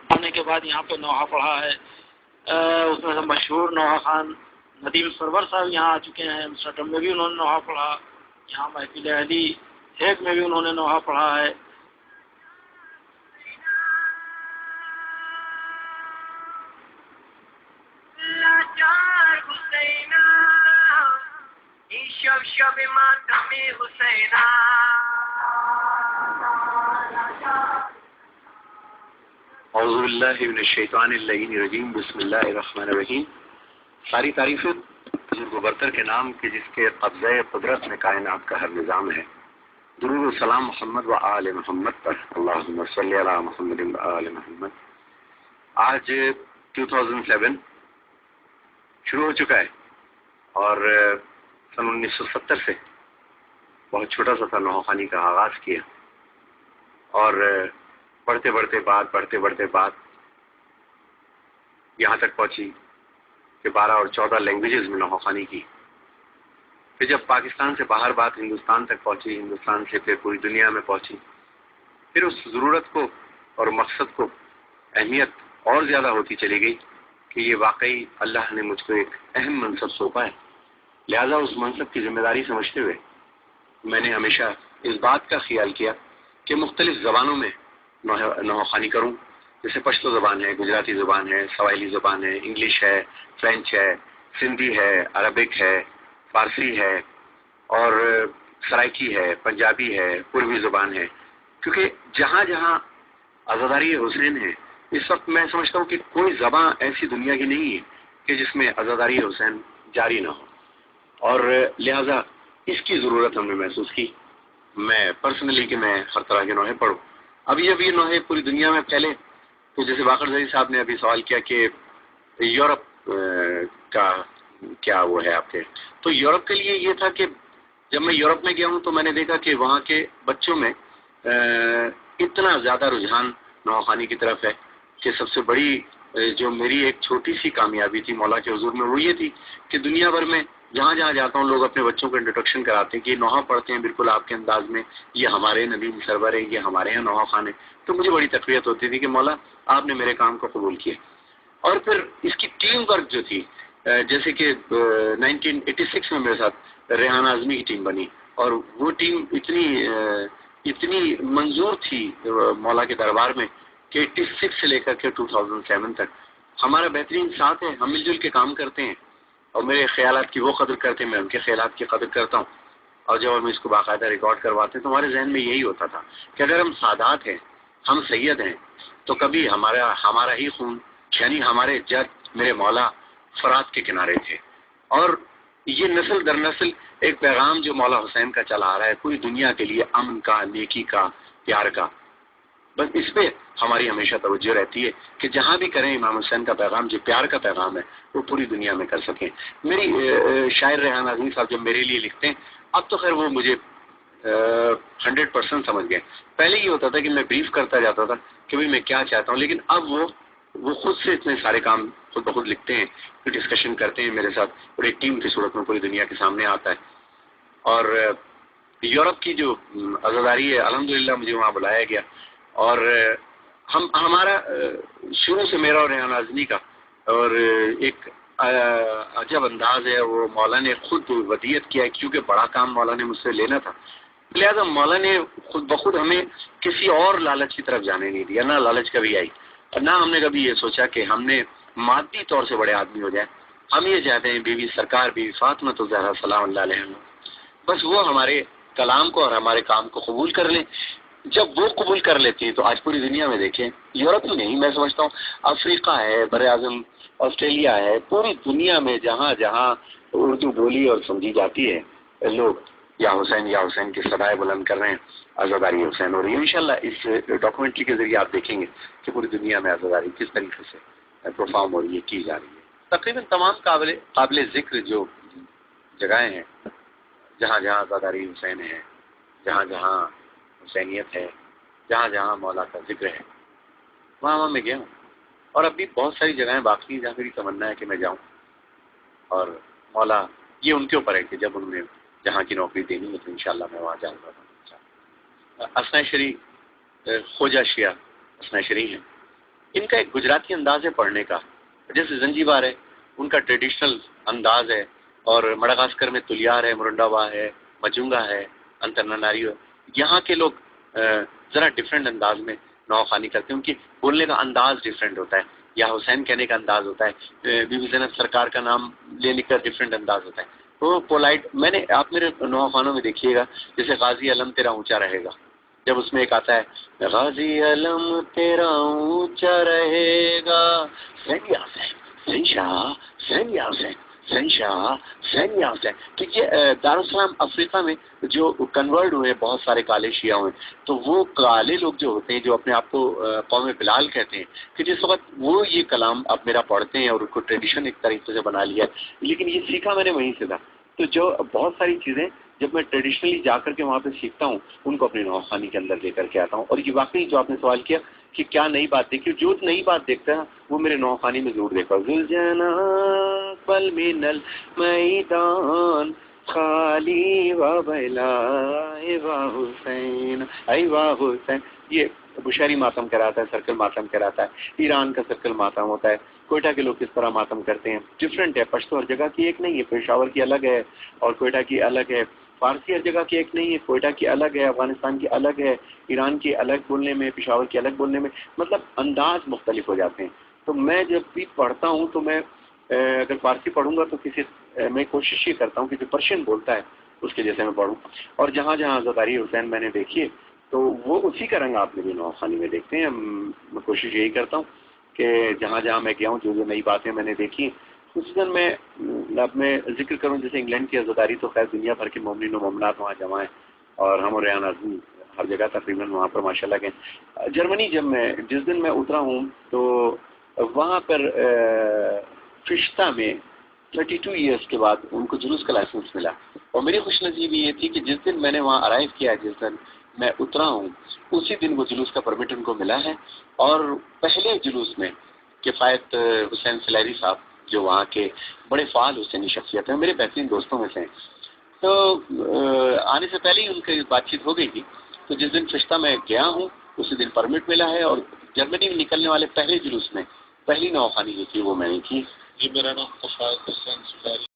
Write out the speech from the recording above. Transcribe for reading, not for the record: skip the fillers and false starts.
آنے کے بعد یہاں پہ نوحہ پڑھا ہے، اس میں سے مشہور نوحہ خان ندیم سرور صاحب یہاں آ چکے ہیں، امسٹرڈم میں بھی انہوں نے نوحہ پڑھا، یہاں محفل اہلی ہیگ میں بھی انہوں نے نوحہ پڑھا ہے۔ شب ماتم حسینہ اعوذ باللہ من الشیطان اللعین الرجیم، بسم اللہ الرحمن الرحیم۔ ساری تعریفیں بزرگ و برتر کے نام کے جس کے قبضہ قدرت میں کائنات کا ہر نظام ہے۔ درود و سلام محمد و آل محمد پر، اللہم صلی علی محمد و آل محمد۔ آج 2007 شروع ہو چکا ہے اور سن 1970 سے بہت چھوٹا سا تھا نوحہ خوانی کا آغاز کیا، اور بڑھتے بڑھتے بات یہاں تک پہنچی کہ 12 اور 14 لینگویجز میں نوحہ خوانی کی۔ پھر جب پاکستان سے باہر بات ہندوستان تک پہنچی، ہندوستان سے پھر پوری دنیا میں پہنچی، پھر اس ضرورت کو اور مقصد کو اہمیت اور زیادہ ہوتی چلی گئی کہ یہ واقعی اللہ نے مجھ کو ایک اہم منصب سونپا ہے، لہذا اس منصب کی ذمہ داری سمجھتے ہوئے میں نے ہمیشہ اس بات کا خیال کیا کہ مختلف زبانوں میں نوحہ خوانی کروں، جیسے پشتو زبان ہے، گجراتی زبان ہے، سواحلی زبان ہے، انگلش ہے، فرینچ ہے، سندھی ہے، عربک ہے، فارسی ہے، اور سرائکی ہے، پنجابی ہے، پوروی زبان ہے، کیونکہ جہاں جہاں عزاداری حسین ہے، اس وقت میں سمجھتا ہوں کہ کوئی زبان ایسی دنیا کی نہیں ہے کہ جس میں عزاداری حسین جاری نہ ہو، اور لہذا اس کی ضرورت ہم نے محسوس کی میں پرسنلی کہ میں ہر طرح کے نوحے پڑھوں۔ ابھی یہ نوحے پوری دنیا میں پھیلے، تو جیسے باقر زئی صاحب نے ابھی سوال کیا کہ یورپ کا کیا وہ ہے آپ کے، تو یورپ کے لیے یہ تھا کہ جب میں یورپ میں گیا ہوں تو میں نے دیکھا کہ وہاں کے بچوں میں اتنا زیادہ رجحان نوحہ خوانی کی طرف ہے کہ سب سے بڑی جو میری ایک چھوٹی سی کامیابی تھی مولا کے حضور میں وہ یہ تھی کہ دنیا بھر میں جہاں جہاں جاتا ہوں لوگ اپنے بچوں کو انٹروڈکشن کراتے ہیں کہ یہ نوحہ پڑھتے ہیں بالکل آپ کے انداز میں، یہ ہمارے ندیم سرور ہے، یہ ہمارے یہاں نوحہ خوان ہے، تو مجھے بڑی تقویت ہوتی تھی کہ مولا آپ نے میرے کام کو قبول کیا۔ اور پھر اس کی ٹیم ورک جو تھی، جیسے کہ 1986 میں میرے ساتھ ریحان اعظمی کی ٹیم بنی، اور وہ ٹیم اتنی منظور تھی مولا کے دربار میں کہ 86 سے لے کر کے 2007 تک ہمارا بہترین ساتھ ہے، ہم مل جل کے کام کرتے ہیں، اور میرے خیالات کی وہ قدر کرتے ہیں، میں ان کے خیالات کی قدر کرتا ہوں، اور جب ہم اس کو باقاعدہ ریکارڈ کرواتے ہیں تو ہمارے ذہن میں یہی ہوتا تھا کہ اگر ہم سادات ہیں، ہم سید ہیں، تو کبھی ہمارا ہی خون، یعنی ہمارے جد میرے مولا فرات کے کنارے تھے، اور یہ نسل در نسل ایک پیغام جو مولا حسین کا چلا آ رہا ہے پوری دنیا کے لیے، امن کا، نیکی کا، پیار کا، بس اس پہ ہماری ہمیشہ توجہ رہتی ہے کہ جہاں بھی کریں امام حسین کا پیغام جو پیار کا پیغام ہے وہ پوری دنیا میں کر سکیں۔ میری شاعر ریحان اعظمی صاحب جب میرے لیے لکھتے ہیں، اب تو خیر وہ مجھے 100% سمجھ گئے، پہلے یہ ہوتا تھا کہ میں بریف کرتا جاتا تھا کہ بھئی میں کیا چاہتا ہوں، لیکن اب وہ خود سے اتنے سارے کام خود بخود لکھتے ہیں، پھر ڈسکشن کرتے ہیں میرے ساتھ، اور ایک ٹیم کی صورت میں پوری دنیا کے سامنے آتا ہے۔ اور یورپ کی جو عزاداری ہے، الحمدللہ مجھے وہاں بلایا گیا، اور ہمارا شروع سے میرا اور ریحان اعظمی کا اور ایک عجب انداز ہے، وہ مولا نے خود ودیت کیا ہے، کیونکہ بڑا کام مولا نے مجھ سے لینا تھا، لہذا مولا نے خود بخود ہمیں کسی اور لالچ کی طرف جانے نہیں دیا، نہ لالچ کبھی آئی، اور نہ ہم نے کبھی یہ سوچا کہ ہم نے مادی طور سے بڑے آدمی ہو جائیں۔ ہم یہ چاہتے ہیں بیوی سرکار بیوی فاطمہ الزہرا سلام اللہ علیہ، بس وہ ہمارے کلام کو اور ہمارے کام کو قبول کر لیں۔ جب وہ قبول کر لیتی ہیں تو آج پوری دنیا میں دیکھیں، یورپ ہی نہیں، میں سمجھتا ہوں افریقہ ہے، بر اعظم آسٹریلیا ہے، پوری دنیا میں جہاں جہاں اردو بولی اور سمجھی جاتی ہے، لوگ یا حسین کی صدائے بلند کر رہے ہیں، عزاداری حسین ہو رہی ہے۔ انشاءاللہ اس ڈاکومنٹری کے ذریعے آپ دیکھیں گے کہ پوری دنیا میں عزاداری کس طریقے سے پرفارم ہو رہی ہے، کی جا رہی ہے۔ تقریباً تمام قابل ذکر جو جگہیں ہیں جہاں جہاں عزاداری حسین ہے، جہاں جہاں حسینیت ہے، جہاں جہاں مولا کا ذکر ہے، وہاں میں گیا ہوں، اور اب بھی بہت ساری جگہیں باقی ہیں جہاں میری تمنا ہے کہ میں جاؤں، اور مولا یہ ان کے اوپر ہے کہ جب انہوں نے جہاں کی نوکری دینی ہے تو انشاءاللہ میں وہاں جاؤں گا۔ اسنا شریف خواجہ شیعہ اسنا شریف ہیں، ان کا ایک گجراتی انداز ہے پڑھنے کا، جیسے زنجیبار ہے ان کا ٹریڈیشنل انداز ہے، اور مڈغاسکر میں تلیار ہے، مرنڈاوا ہے، مجونگا ہے، انترناناریو ہے۔ یہاں کے لوگ ذرا ڈفرینٹ انداز میں نوخوانی کرتے ہیں، ان کی بولنے کا انداز ڈفرینٹ ہوتا ہے، یا حسین کہنے کا انداز ہوتا ہے، بی بی زینب سرکار کا نام لینے کا ڈفرینٹ انداز ہوتا ہے، تو پولائٹ میں نے آپ میرے نوخوانوں میں دیکھیے گا، جیسے غازی علم تیرا اونچا رہے گا، جب اس میں ایک آتا ہے غازی علم تیرا اونچا رہے گا سین یا حسین سین شاہ سین یا حسین سین شاہ سین یا حسین، تو یہ دارالسلام افریقہ میں جو کنورٹ ہوئے بہت سارے کالے شیعہ ہوئے، تو وہ کالے لوگ جو ہوتے ہیں جو اپنے آپ کو قوم بلال کہتے ہیں، کہ جس وقت وہ یہ کلام اب میرا پڑھتے ہیں اور ان کو ٹریڈیشن ایک طریقے سے بنا لیا ہے، لیکن یہ سیکھا میں نے وہیں سے تھا، تو جو بہت ساری چیزیں جب میں ٹریڈیشنلی جا کر کے وہاں پہ سیکھتا ہوں ان کو اپنی نوخوانی کے اندر لے کر کے آتا ہوں، اور یہ واقعی جو آپ نے سوال کیا کہ کیا نئی بات دیکھی، جو نئی بات دیکھتا ہے وہ میرے نوخوانی میں ضرور دیکھا، بل من المیدان خالی و بلا وا حسین ای وا حسین، یہ بشہری ماتم کراتا ہے، سرکل ماتم کراتا ہے، ایران کا سرکل ماتم ہوتا ہے، کوئٹہ کے لوگ کس طرح ماتم کرتے ہیں، ڈفرینٹ ہے، پشتو ہر جگہ کی ایک نہیں ہے، پشاور کی الگ ہے اور کوئٹہ کی الگ ہے، فارسی ہر جگہ کی ایک نہیں ہے، کوئٹہ کی الگ ہے، افغانستان کی الگ ہے، ایران کی الگ بولنے میں، پشاور کی الگ بولنے میں، مطلب انداز مختلف ہو جاتے ہیں، تو میں جب بھی پڑھتا ہوں تو میں اگر فارسی پڑھوں گا تو میں کوشش یہ کرتا ہوں کہ جو پرشین بولتا ہے اس کے جیسے میں پڑھوں، اور جہاں جہاں زداری حسین میں نے دیکھی ہے تو وہ اسی کا رنگ آپ میری نوخوانی میں دیکھتے ہیں، میں کوشش یہی کرتا ہوں کہ جہاں جہاں میں گیا ہوں جو نئی باتیں میں نے دیکھی، خصوصاً میں اب میں ذکر کروں جیسے انگلینڈ کی عزاداری تو خیر دنیا بھر کے مومنین و مومنات وہاں جمع ہیں، اور ہم اور ریان اعظم ہر جگہ تقریباً وہاں پر ماشاء اللہ گئے۔ جرمنی جس دن میں اترا ہوں تو وہاں پر فشتہ میں 32 ایئرس کے بعد ان کو جلوس کا لائسنس ملا، اور میری خوش نصیبی یہ تھی کہ جس دن میں نے وہاں ارائیو کیا ہے، جس دن میں اترا ہوں اسی دن وہ جلوس کا پرمٹ ان کو ملا ہے، اور پہلے جلوس میں کفایت حسین سلیری صاحب جو وہاں کے بڑے فعال حسینی شخصیت ہیں، میرے بہترین دوستوں میں سے ہیں، تو آنے سے پہلے ہی ان کی بات چیت ہو گئی تھی، تو جس دن فشتہ میں گیا ہوں اسی دن پرمٹ ملا ہے، اور جرمنی میں نکلنے والے پہلے جلوس میں پہلی نوخوانی جو تھی وہ میں نے کی۔ جی میرا نام کفایت حسین سلیری